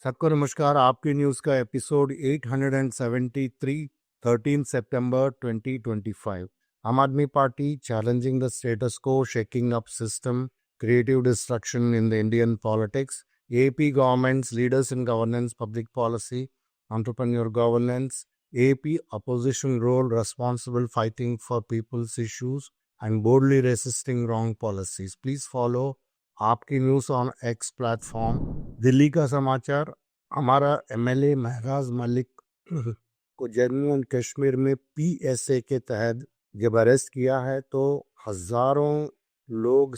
सबको नमस्कार। आपकी न्यूज़ का एपिसोड 873 13 सितंबर 2025। आम आदमी पार्टी चैलेंजिंग द स्टेटस को, shaking up system, creative destruction in the Indian politics, AP government's leaders in governance, public policy, entrepreneur governance, AP opposition role, responsible fighting for people's issues and boldly resisting wrong policies. Please follow आपकी news on x platform. Delhi का समाचार, हमारा MLA महराज मलिक को Jammu and Kashmir में PSA के तहत जब arrest किया है तो हजारों लोग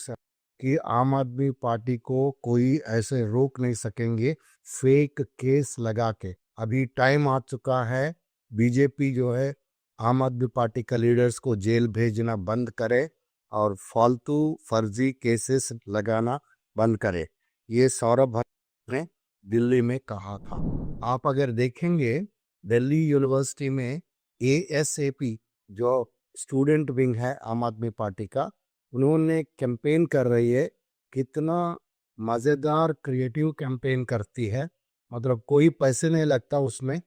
कि आम आदमी पार्टी को कोई ऐसे रोक नहीं सकेंगे फेक केस लगा के। अभी टाइम आ चुका है, बीजेपी जो है आम आदमी पार्टी का लीडर्स को जेल भेजना बंद करे और फालतू फर्जी केसेस लगाना बंद करे। ये सौरभ ने दिल्ली में कहा था। आप अगर देखेंगे दिल्ली यूनिवर्सिटी में एएसएपी जो स्टूडेंट विंग है आम आदमी पार्टी का, उन्होंने कैंपेन कर रही है। कितना मज़ेदार क्रिएटिव कैंपेन करती है, मतलब कोई पैसे नहीं लगता उसमें।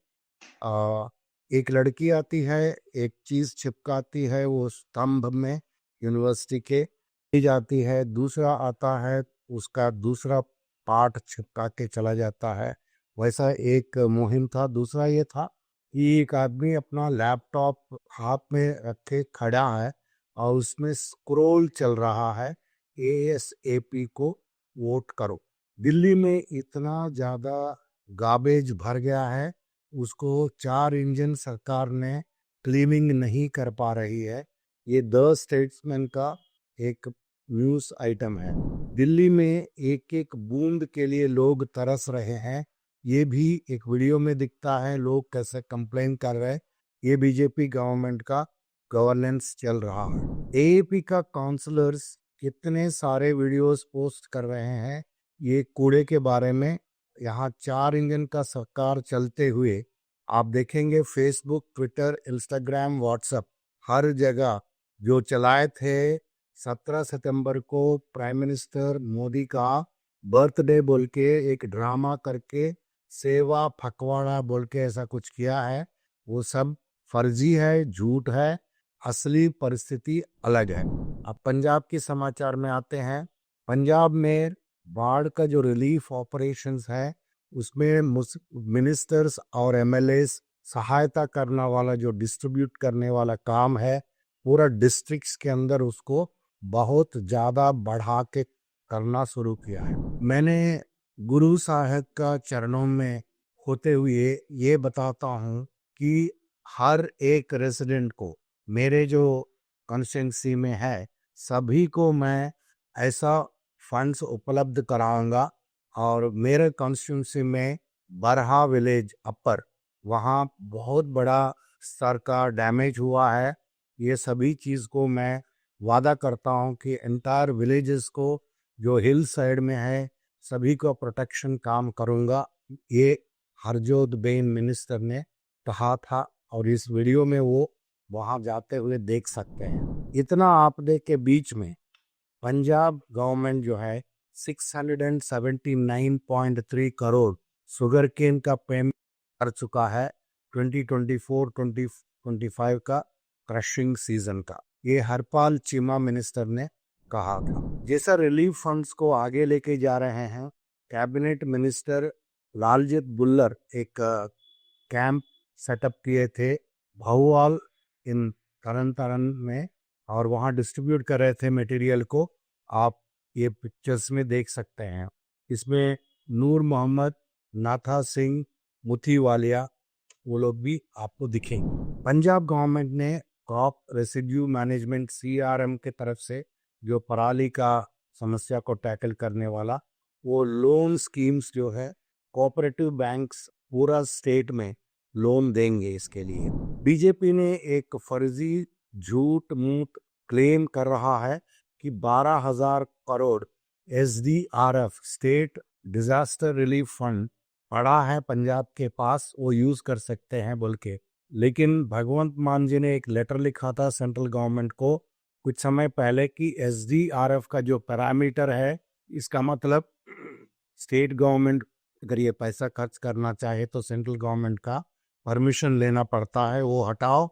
एक लड़की आती है, एक चीज़ चिपकाती है वो स्तंभ में यूनिवर्सिटी के, जाती है, दूसरा आता है उसका दूसरा पार्ट चिपका के चला जाता है। वैसा एक मुहिम था। दूसरा ये था कि एक आदमी अपना लैपटॉप हाथ में रखे खड़ा है और उसमें स्क्रॉल चल रहा है, एएसएपी को वोट करो। दिल्ली में इतना ज़्यादा गार्बेज भर गया है, उसको 4 इंजन सरकार ने क्लीनिंग नहीं कर पा रही है। ये द स्टेट्समैन का एक न्यूज़ आइटम है। दिल्ली में एक एक बूंद के लिए लोग तरस रहे हैं। ये भी एक वीडियो में दिखता है, लोग कैसे कंप्लेन कर रहे हैं। ये बीजेपी गवर्नमेंट का गवर्नेंस चल रहा है। एएपी का काउंसलर्स कितने सारे वीडियोस पोस्ट कर रहे हैं ये कूड़े के बारे में। यहाँ 4 इंजन का सरकार चलते हुए आप देखेंगे फेसबुक, ट्विटर, इंस्टाग्राम, व्हाट्सएप, हर जगह जो चलाए थे 17 सितंबर को प्राइम मिनिस्टर मोदी का बर्थडे बोल के एक ड्रामा करके सेवा फकवाड़ा बोल के ऐसा कुछ किया है, वो सब फर्जी है, झूठ है। असली परिस्थिति अलग है। अब पंजाब के समाचार में आते हैं। पंजाब में बाढ़ का जो रिलीफ ऑपरेशंस है उसमें मिनिस्टर्स और एमएलएस सहायता करने वाला जो डिस्ट्रीब्यूट करने वाला काम है पूरा डिस्ट्रिक्ट्स के अंदर उसको बहुत ज़्यादा बढ़ा के करना शुरू किया है। मैंने गुरु साहब का चरणों में होते हुए ये बताता हूँ कि हर एक रेजिडेंट को, मेरे जो कॉन्स्टिट्यूंसी में है सभी को मैं ऐसा फंड्स उपलब्ध कराऊंगा। और मेरे कॉन्स्टिट्यूंसी में बरहा विलेज अपर, वहाँ बहुत बड़ा स्तर का डैमेज हुआ है। ये सभी चीज़ को मैं वादा करता हूँ कि एंटायर विलेजेस को जो हिल साइड में है सभी को प्रोटेक्शन काम करूँगा। ये हरजोत बेन मिनिस्टर ने कहा था और इस वीडियो में वो वहाँ जाते हुए देख सकते हैं। इतना आपदे के बीच में पंजाब गवर्नमेंट जो है 679.3 करोड़ शुगर केन का पेमेंट कर चुका है 2024-2025 का क्रशिंग सीजन का। ये हरपाल चीमा मिनिस्टर ने कहा था। जैसा रिलीफ फंड्स को आगे लेके जा रहे हैं, कैबिनेट मिनिस्टर लालजीत बुल्लर एक कैंप सेटअप किए थे भौवाल इन तरन तारण में और वहाँ डिस्ट्रीब्यूट कर रहे थे मटेरियल को। आप ये पिक्चर्स में देख सकते हैं। इसमें नूर मोहम्मद, नाथा सिंह, मुथीवालिया वो लोग भी आपको दिखेंगे। पंजाब गवर्नमेंट ने क्रॉप रेसिड्यू मैनेजमेंट CRM के तरफ से जो पराली का समस्या को टैकल करने वाला वो लोन स्कीम्स जो है कोऑपरेटिव बैंक्स पूरा स्टेट में लोन देंगे। इसके लिए बीजेपी ने एक फर्जी झूठ मूठ क्लेम कर रहा है कि 12,000 crore SDRF state disaster relief fund पड़ा है पंजाब के पास, वो यूज कर सकते हैं बोल के लेकिन भगवंत मान जी ने एक लेटर लिखा था सेंट्रल गवर्नमेंट को कुछ समय पहले कि एसडीआरएफ का जो पैरामीटर है, इसका मतलब स्टेट गवर्नमेंट अगर ये पैसा खर्च करना चाहे तो सेंट्रल गवर्नमेंट का परमिशन लेना पड़ता है, वो हटाओ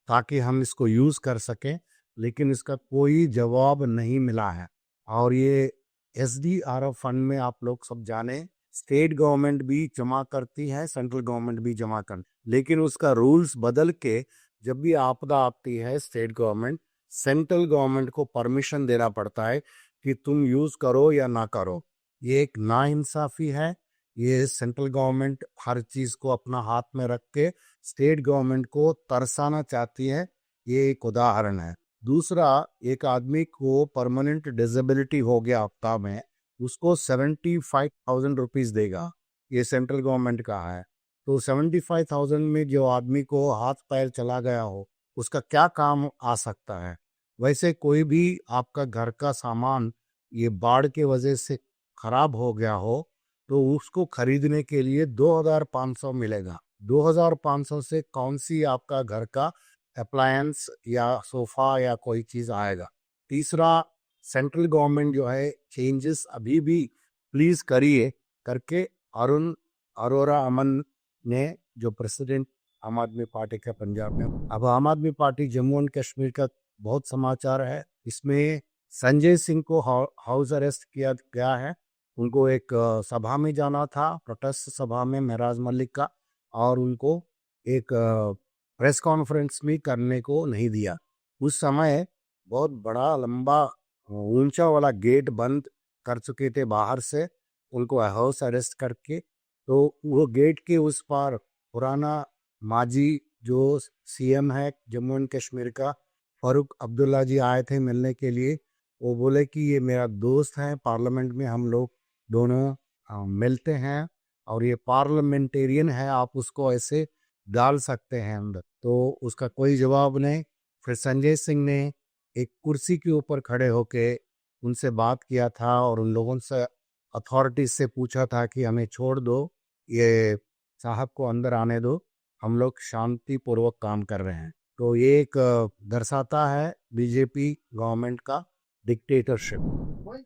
ताकि हम इसको यूज़ कर सकें। लेकिन इसका कोई जवाब नहीं मिला है। और ये एसडीआरएफ फंड में आप लोग सब जाने स्टेट गवर्नमेंट भी जमा करती है, सेंट्रल गवर्नमेंट भी जमा कर, लेकिन उसका रूल्स बदल के जब भी आपदा आती है स्टेट गवर्नमेंट सेंट्रल गवर्नमेंट को परमिशन देना पड़ता है कि तुम यूज़ करो या ना करो। ये एक नाइंसाफ़ी है। ये सेंट्रल गवर्नमेंट हर चीज़ को अपना हाथ में रख के स्टेट गवर्नमेंट को तरसाना चाहती है। ये एक उदाहरण है। दूसरा, एक आदमी को परमानेंट डिसेबिलिटी हो गया हफ्ता में, उसको 75,000 रुपीज़ देगा। ये सेंट्रल गवर्नमेंट का है। तो 75,000 में जो आदमी को हाथ पैर चला गया हो उसका क्या काम आ सकता है। वैसे कोई भी आपका घर का सामान ये बाढ़ के वजह से खराब हो गया हो तो उसको खरीदने के लिए 2,500 मिलेगा। 2,500 से कौन सी आपका घर का अप्लायंस या सोफा या कोई चीज़ आएगा। तीसरा, सेंट्रल गवर्नमेंट जो है चेंजेस अभी भी प्लीज़ करिए करके अरुण अरोरा अमन ने, जो प्रेसिडेंट आम आदमी पार्टी का पंजाब में, अब आम आदमी पार्टी जम्मू एंड कश्मीर का बहुत समाचार है। इसमें संजय सिंह को हाउस अरेस्ट किया गया है। उनको एक सभा में जाना था, प्रोटेस्ट सभा में महराज मलिक का, और उनको एक प्रेस कॉन्फ्रेंस भी करने को नहीं दिया। उस समय बहुत बड़ा लंबा ऊंचा वाला गेट बंद कर चुके थे बाहर से, उनको हाउस अरेस्ट करके। तो वो गेट के उस पार पुराना माजी जो सीएम है जम्मू एंड कश्मीर का, फारूक अब्दुल्ला जी आए थे मिलने के लिए। वो बोले कि ये मेरा दोस्त है, पार्लियामेंट में हम लोग दोनों मिलते हैं और ये पार्लियामेंटेरियन है, आप उसको ऐसे डाल सकते हैं अंदर। तो उसका कोई जवाब नहीं। फिर संजय सिंह ने एक कुर्सी के ऊपर खड़े होके उनसे बात किया था और उन लोगों से अथॉरिटीज से पूछा था कि हमें छोड़ दो, ये साहब को अंदर आने दो, हम लोग शांतिपूर्वक काम कर रहे हैं। तो ये एक दर्शाता है बीजेपी गवर्नमेंट का डिक्टेटरशिप।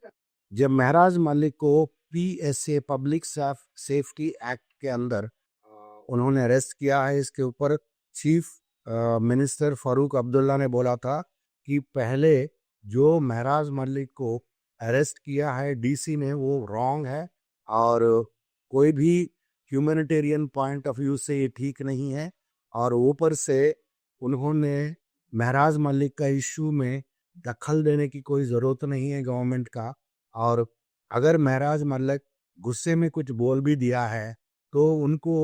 जब महराज मलिक को पीएसए पब्लिक सेफ्टी एक्ट के अंदर उन्होंने अरेस्ट किया है, इसके ऊपर चीफ मिनिस्टर फारूक अब्दुल्ला ने बोला था कि पहले जो महराज मलिक को अरेस्ट किया है डीसी ने वो रॉन्ग है और कोई भी ह्यूमैनिटेरियन पॉइंट ऑफ व्यू से ये ठीक नहीं है। और ऊपर से उन्होंने महराज मलिक का इशू में दखल देने की कोई ज़रूरत नहीं है गवर्नमेंट का। और अगर महराज मलिक गुस्से में कुछ बोल भी दिया है तो उनको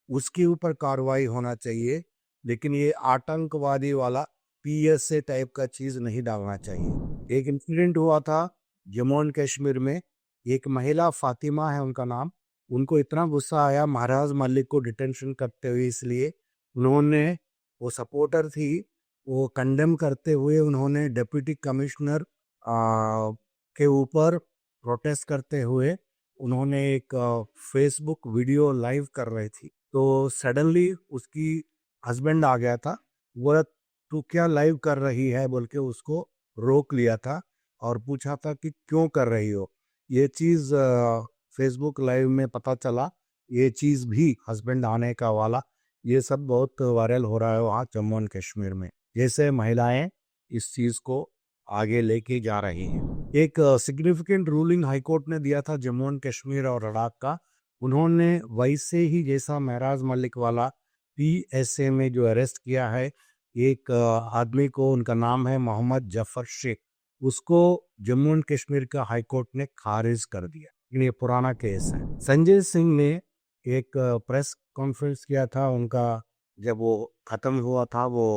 उसके ऊपर कार्रवाई होना चाहिए, लेकिन ये आतंकवादी वाला पीएसए टाइप का चीज़ नहीं डालना चाहिए। एक इंसिडेंट हुआ था जम्मू एंड कश्मीर में, एक महिला फातिमा है उनका नाम, उनको इतना गुस्सा आया महाराज मलिक को डिटेंशन करते हुए, इसलिए उन्होंने, वो सपोर्टर थी, वो कंडेम करते हुए उन्होंने डिप्टी कमिश्नर के ऊपर प्रोटेस्ट करते हुए उन्होंने एक फेसबुक वीडियो लाइव कर रही थी। तो सडनली उसकी हस्बैंड आ गया था, वो तू क्या लाइव कर रही है बोल के उसको रोक लिया था और पूछा था कि क्यों कर रही हो। ये चीज़ फेसबुक लाइव में पता चला, ये चीज़ भी हस्बैंड आने का वाला, ये सब बहुत वायरल हो रहा है वहाँ जम्मू एंड कश्मीर में, जैसे महिलाएं इस चीज़ को आगे लेके जा रही हैं। एक सिग्निफिकेंट रूलिंग हाईकोर्ट ने दिया था जम्मू एंड कश्मीर और लद्दाख का। उन्होंने वैसे ही जैसा महराज मलिक वाला पीएसए में जो अरेस्ट किया है एक आदमी को, उनका नाम है मोहम्मद जफर शेख, उसको जम्मू एंड कश्मीर का हाईकोर्ट ने खारिज कर दिया। लेकिन ये पुराना केस है। संजय सिंह ने एक प्रेस कॉन्फ्रेंस किया था उनका, जब वो ख़त्म हुआ था वो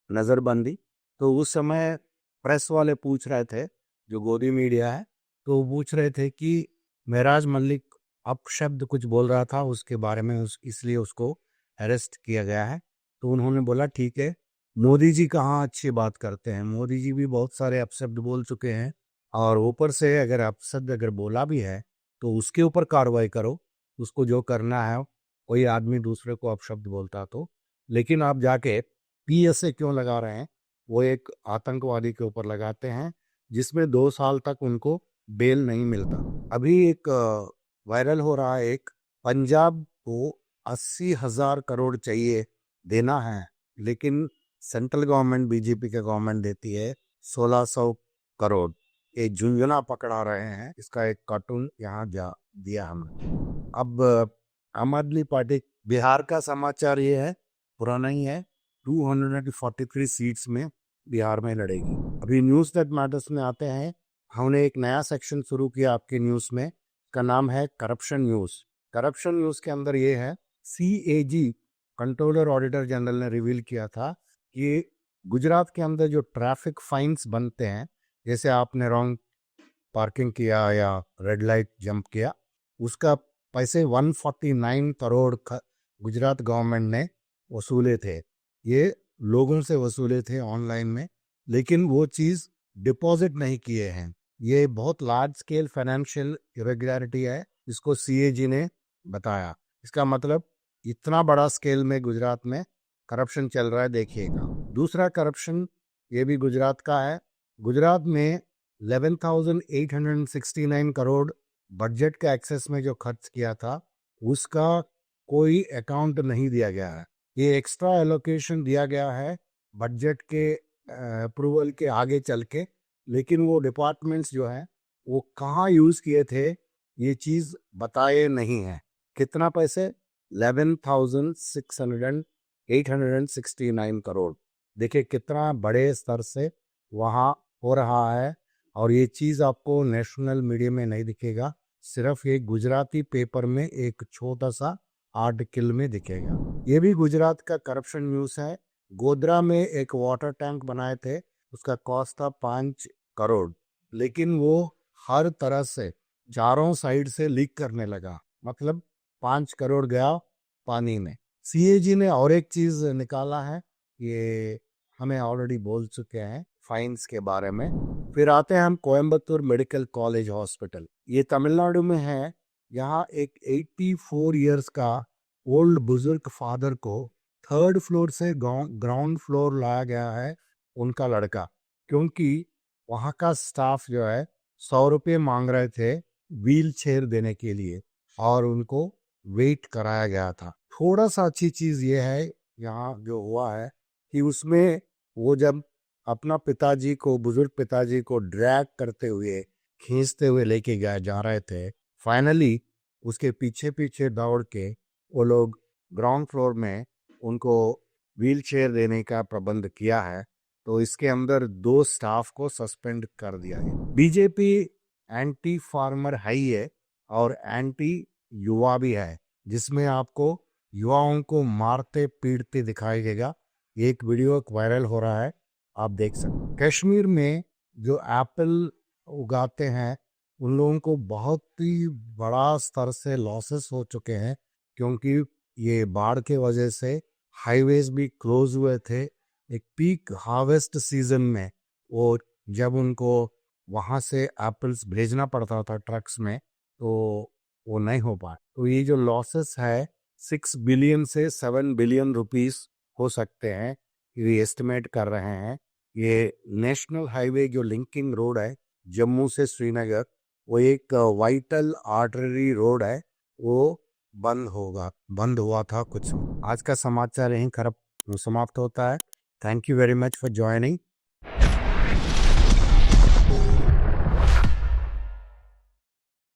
नज़रबंदी, तो उस समय प्रेस वाले पूछ रहे थे, जो गोदी मीडिया है, तो वो पूछ रहे थे कि महराज मलिक अपशब्द कुछ बोल रहा था उसके बारे में, इसलिए उसको अरेस्ट किया गया है। तो उन्होंने बोला ठीक है, मोदी जी कहाँ अच्छी बात करते हैं, मोदी जी भी बहुत सारे अपशब्द बोल चुके हैं और ऊपर से अगर अपशब्द अगर बोला भी है तो उसके ऊपर कार्रवाई करो, उसको जो करना है। कोई आदमी दूसरे को अपशब्द बोलता तो लेकिन आप जाके PSA क्यों लगा रहे हैं, वो एक आतंकवादी के ऊपर लगाते हैं जिसमें 2 साल तक उनको बेल नहीं मिलता। अभी एक वायरल हो रहा है, एक पंजाब को 80,000 करोड़ चाहिए देना है, लेकिन सेंट्रल गवर्नमेंट बीजेपी का गवर्नमेंट देती है 1600 करोड़। ये झुंझुना पकड़ा रहे हैं, इसका एक कार्टून यहाँ दिया हमने। अब आम आदमी पार्टी, बिहार का समाचार ये है, पुराना ही है, 243 सीट्स में बिहार में लड़ेगी। अभी न्यूज़ दैट मैटर्स में आते हैं। हमने एक नया सेक्शन शुरू किया आपके न्यूज़ में, का नाम है करप्शन न्यूज़। करप्शन न्यूज़ के अंदर ये है, CAG कंट्रोलर ऑडिटर जनरल ने रिवील किया था कि गुजरात के अंदर जो ट्रैफिक फाइन्स बनते हैं, जैसे आपने रॉन्ग पार्किंग किया या रेड लाइट जंप किया, उसका पैसे 149 करोड़ गुजरात गवर्नमेंट ने वसूले थे। ये लोगों से वसूले थे ऑनलाइन में, लेकिन वो चीज़ डिपॉजिट नहीं किए हैं। ये बहुत लार्ज स्केल फाइनेंशियल इरेगुलरिटी है, इसको CAG ने बताया। इसका मतलब इतना बड़ा स्केल में गुजरात में करप्शन चल रहा है, देखिएगा। दूसरा करप्शन ये भी गुजरात का है। गुजरात में 11,869 करोड़ बजट के एक्सेस में जो खर्च किया था, उसका कोई अकाउंट नहीं दिया गया है। ये एक्स्ट्रा एलोकेशन दिया गया है बजट के अप्रूवल के आगे चल के, लेकिन वो डिपार्टमेंट्स जो है वो कहाँ यूज़ किए थे ये चीज़ बताए नहीं है। कितना पैसे? 11,869 करोड़। देखिए कितना बड़े स्तर से वहाँ हो रहा है, और ये चीज़ आपको नेशनल मीडिया में नहीं दिखेगा, सिर्फ एक गुजराती पेपर में एक छोटा सा आर्टिकल में दिखेगा। ये भी गुजरात का करप्शन न्यूज़ है। गोधरा में एक वाटर टैंक बनाए थे, उसका कॉस्ट था 5 करोड़, लेकिन वो हर तरह से चारों साइड से लीक करने लगा, मतलब 5 करोड़ गया पानी में। CAG ने और एक चीज़ निकाला है, ये हमें ऑलरेडी बोल चुके हैं फाइन्स के बारे में। फिर आते हैं हम कोयम्बतूर मेडिकल कॉलेज हॉस्पिटल, ये तमिलनाडु में है। यहाँ एक 84 इयर्स का ओल्ड बुजुर्ग फादर को 3rd फ्लोर से ग्राउंड फ्लोर लाया गया है, उनका लड़का, क्योंकि वहाँ का स्टाफ जो है 100 रुपये मांग रहे थे व्हील चेयर देने के लिए, और उनको वेट कराया गया था। थोड़ा सा अच्छी चीज़ ये है यहाँ जो हुआ है कि उसमें वो जब अपना पिताजी को, बुजुर्ग पिताजी को ड्रैग करते हुए, खींचते हुए लेके जा रहे थे, फाइनली उसके पीछे पीछे दौड़ के वो लोग ग्राउंड फ्लोर में उनको व्हील चेयर देने का प्रबंध किया है। तो इसके अंदर 2 स्टाफ को सस्पेंड कर दिया है। बीजेपी एंटी फार्मर है ही है और एंटी युवा भी है, जिसमें आपको युवाओं को मारते पीटते दिखाई देगा। एक वीडियो वायरल हो रहा है, आप देख सकते हैं। कश्मीर में जो एप्पल उगाते हैं उन लोगों को बहुत ही बड़ा स्तर से लॉसेस हो चुके हैं, क्योंकि ये बाढ़ के वजह से हाईवेज भी क्लोज हुए थे। एक पीक हार्वेस्ट सीजन में वो जब उनको वहाँ से एप्पल्स भेजना पड़ता था ट्रक्स में, तो वो नहीं हो पाए। तो ये जो लॉसेस है 6 बिलियन से 7 बिलियन रुपीस हो सकते हैं, ये एस्टिमेट कर रहे हैं। ये नेशनल हाईवे जो लिंकिंग रोड है जम्मू से श्रीनगर, वो एक वाइटल आर्टरी रोड है, वो बंद हुआ था कुछ। आज का समाचार यहीं खत्म समाप्त होता है। Thank you very much for joining.